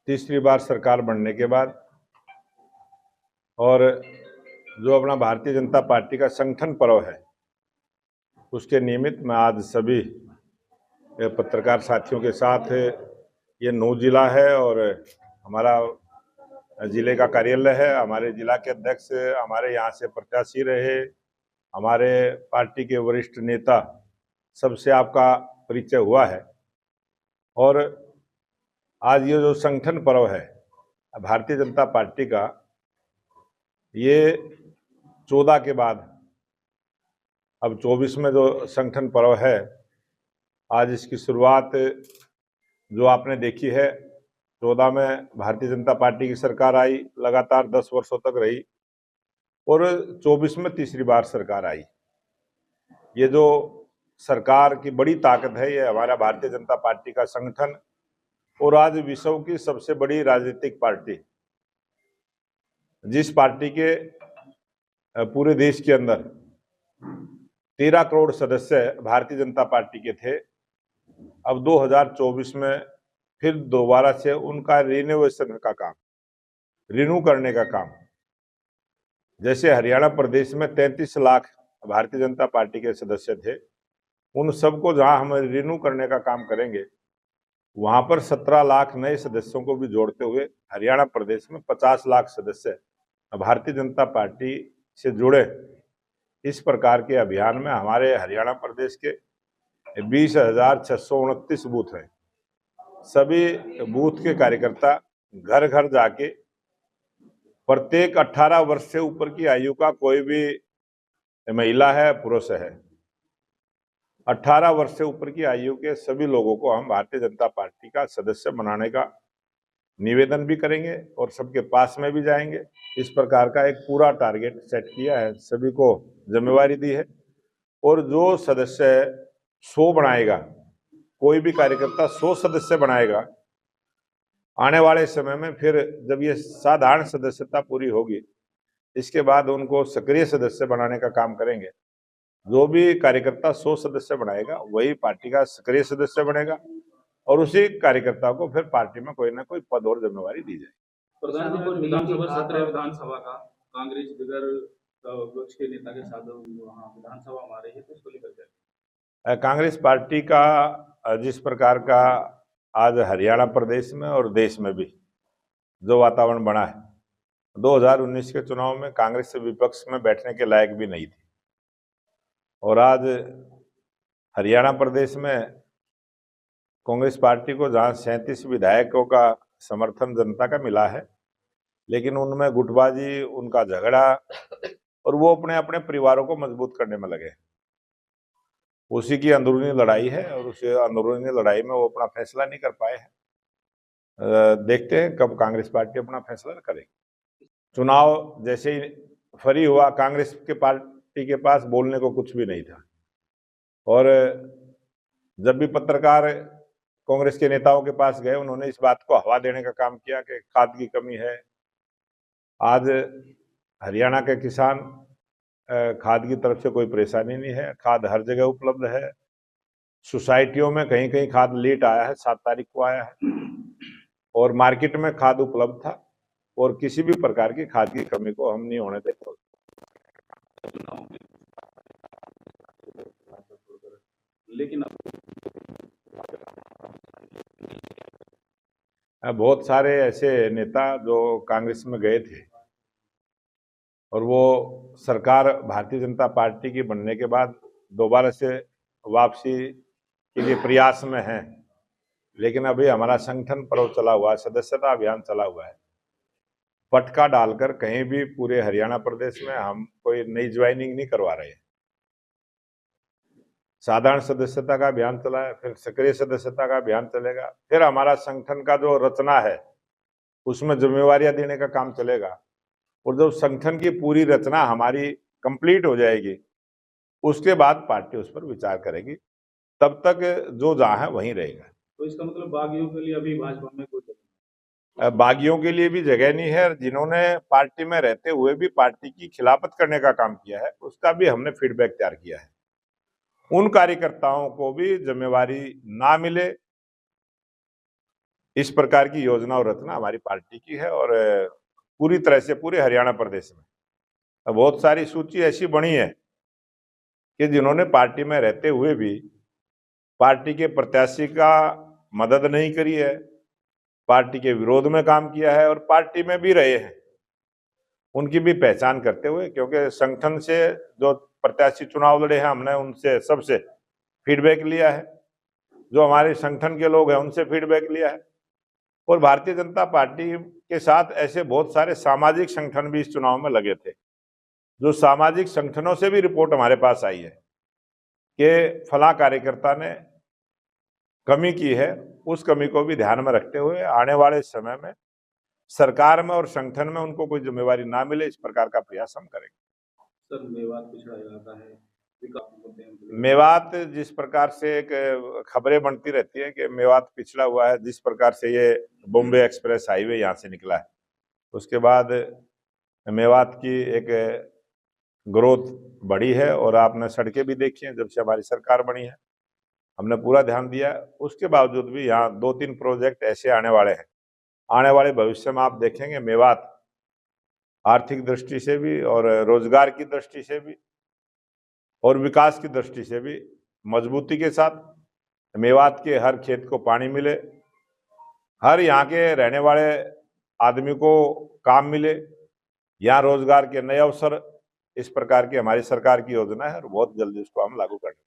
तीसरी बार सरकार बनने के बाद और जो अपना भारतीय जनता पार्टी का संगठन पर्व है, उसके निमित्त मैं आज सभी पत्रकार साथियों के साथ, ये नौ जिला है और हमारा जिले का कार्यालय है, हमारे जिला के अध्यक्ष हमारे यहाँ से प्रत्याशी रहे, हमारे पार्टी के वरिष्ठ नेता, सबसे आपका परिचय हुआ है। और आज ये जो संगठन पर्व है भारतीय जनता पार्टी का, ये 14 के बाद अब 24 में जो संगठन पर्व है, आज इसकी शुरुआत जो आपने देखी है, 14 में भारतीय जनता पार्टी की सरकार आई, लगातार 10 वर्षों तक रही और 24 में तीसरी बार सरकार आई। ये जो सरकार की बड़ी ताकत है, ये हमारा भारतीय जनता पार्टी का संगठन और आज विश्व की सबसे बड़ी राजनीतिक पार्टी, जिस पार्टी के पूरे देश के अंदर 13 करोड़ सदस्य भारतीय जनता पार्टी के थे, अब 2024 में फिर दोबारा से उनका रिनोवेशन का काम, रिन्यू करने का काम, जैसे हरियाणा प्रदेश में 33 लाख भारतीय जनता पार्टी के सदस्य थे, उन सबको जहां हम रिन्यू करने का काम करेंगे, वहां पर 17 लाख नए सदस्यों को भी जोड़ते हुए हरियाणा प्रदेश में 50 लाख सदस्य भारतीय जनता पार्टी से जुड़े। इस प्रकार के अभियान में हमारे हरियाणा प्रदेश के 20,629 बूथ हैं। सभी बूथ के कार्यकर्ता घर घर जाके प्रत्येक 18 वर्ष से ऊपर की आयु का कोई भी महिला है, पुरुष है, 18 वर्ष से ऊपर की आयु के सभी लोगों को हम भारतीय जनता पार्टी का सदस्य बनाने का निवेदन भी करेंगे और सबके पास में भी जाएंगे। इस प्रकार का एक पूरा टारगेट सेट किया है, सभी को जिम्मेवारी दी है। और जो सदस्य 100 बनाएगा, कोई भी कार्यकर्ता 100 सदस्य बनाएगा, आने वाले समय में फिर जब ये साधारण सदस्यता पूरी होगी, इसके बाद उनको सक्रिय सदस्य बनाने का काम करेंगे। जो भी कार्यकर्ता 100 सदस्य बनाएगा, वही पार्टी का सक्रिय सदस्य बनेगा और उसी कार्यकर्ता को फिर पार्टी में कोई ना कोई पद और जिम्मेवारी दी जाएगी। प्रधानमंत्री विधानसभा सत्र विधानसभा का कांग्रेस बगैर विपक्ष के नेता के साथ वहाँ विधानसभा हमारे है, तो इसको लेकर कांग्रेस पार्टी का जिस प्रकार का आज हरियाणा प्रदेश में और देश में भी जो वातावरण बना है, 2019 के चुनाव में कांग्रेस से विपक्ष में बैठने के लायक भी नहीं थी और आज हरियाणा प्रदेश में कांग्रेस पार्टी को जहां 37 विधायकों का समर्थन जनता का मिला है, लेकिन उनमें गुटबाजी, उनका झगड़ा और वो अपने अपने परिवारों को मजबूत करने में लगे। उसी की अंदरूनी लड़ाई है और उस अंदरूनी लड़ाई में वो अपना फैसला नहीं कर पाए हैं। देखते हैं कब कांग्रेस पार्टी अपना फैसला करेगी। चुनाव जैसे ही फ्री हुआ, कांग्रेस के पार्टी के पास बोलने को कुछ भी नहीं था और जब भी पत्रकार कांग्रेस के नेताओं के पास गए, उन्होंने इस बात को हवा देने का काम किया कि खाद की कमी है। आज हरियाणा के किसान खाद की तरफ से कोई परेशानी नहीं है, खाद हर जगह उपलब्ध है। सोसाइटियों में कहीं कहीं खाद लेट आया है, 7 तारीख को आया है और मार्केट में खाद उपलब्ध था और किसी भी प्रकार की खाद की कमी को हम नहीं होने देते। लेकिन बहुत सारे ऐसे नेता जो कांग्रेस में गए थे और वो सरकार भारतीय जनता पार्टी की बनने के बाद दोबारा से वापसी के लिए प्रयास में हैं, लेकिन अभी हमारा संगठन पर्व चला हुआ है, सदस्यता अभियान चला हुआ है। पटका डालकर कहीं भी पूरे हरियाणा प्रदेश में हम कोई नई ज्वाइनिंग नहीं करवा रहे हैं। साधारण सदस्यता का अभियान चला है, फिर सक्रिय सदस्यता का अभियान चलेगा, फिर हमारा संगठन का जो रचना है उसमें जिम्मेवारियां देने का काम चलेगा और जब संगठन की पूरी रचना हमारी कंप्लीट हो जाएगी, उसके बाद पार्टी उस पर विचार करेगी। तब तक जो जहां है वहीं रहेगा। तो इसका मतलब बागियों के लिए अभी भाजपा में कोई बागियों के लिए भी जगह नहीं है, जिन्होंने पार्टी में रहते हुए भी पार्टी की खिलाफत करने का काम किया है, उसका भी हमने फीडबैक तैयार किया है। उन कार्यकर्ताओं को भी जिम्मेवारी ना मिले, इस प्रकार की योजना और रचना हमारी पार्टी की है और पूरी तरह से पूरे हरियाणा प्रदेश में बहुत सारी सूची ऐसी बनी है कि जिन्होंने पार्टी में रहते हुए भी पार्टी के प्रत्याशी का मदद नहीं करी है, पार्टी के विरोध में काम किया है और पार्टी में भी रहे हैं, उनकी भी पहचान करते हुए, क्योंकि संगठन से जो प्रत्याशी चुनाव लड़े हैं हमने उनसे सबसे फीडबैक लिया है, जो हमारे संगठन के लोग हैं उनसे फीडबैक लिया है और भारतीय जनता पार्टी के साथ ऐसे बहुत सारे सामाजिक संगठन भी इस चुनाव में लगे थे, जो सामाजिक संगठनों से भी रिपोर्ट हमारे पास आई है कि फला कार्यकर्ता ने कमी की है, उस कमी को भी ध्यान में रखते हुए आने वाले समय में सरकार में और संगठन में उनको कोई जिम्मेवारी ना मिले, इस प्रकार का प्रयास हम करेंगे। सर, मेवात पिछड़ा इलाका है, विकास मुद्दे हैं। मेवात जिस प्रकार से एक खबरें बनती रहती है कि मेवात पिछड़ा हुआ है, जिस प्रकार से ये बॉम्बे एक्सप्रेस हाईवे यहाँ से निकला है, उसके बाद मेवात की एक ग्रोथ बढ़ी है और आपने सड़कें भी देखी हैं जब से हमारी सरकार बनी है, हमने पूरा ध्यान दिया। उसके बावजूद भी यहाँ 2-3 प्रोजेक्ट ऐसे आने वाले हैं, आने वाले भविष्य में आप देखेंगे मेवात आर्थिक दृष्टि से भी और रोजगार की दृष्टि से भी और विकास की दृष्टि से भी मजबूती के साथ, मेवात के हर खेत को पानी मिले, हर यहाँ के रहने वाले आदमी को काम मिले, यहाँ रोजगार के नए अवसर, इस प्रकार की हमारी सरकार की योजना है और बहुत जल्दी उसको हम लागू करेंगे।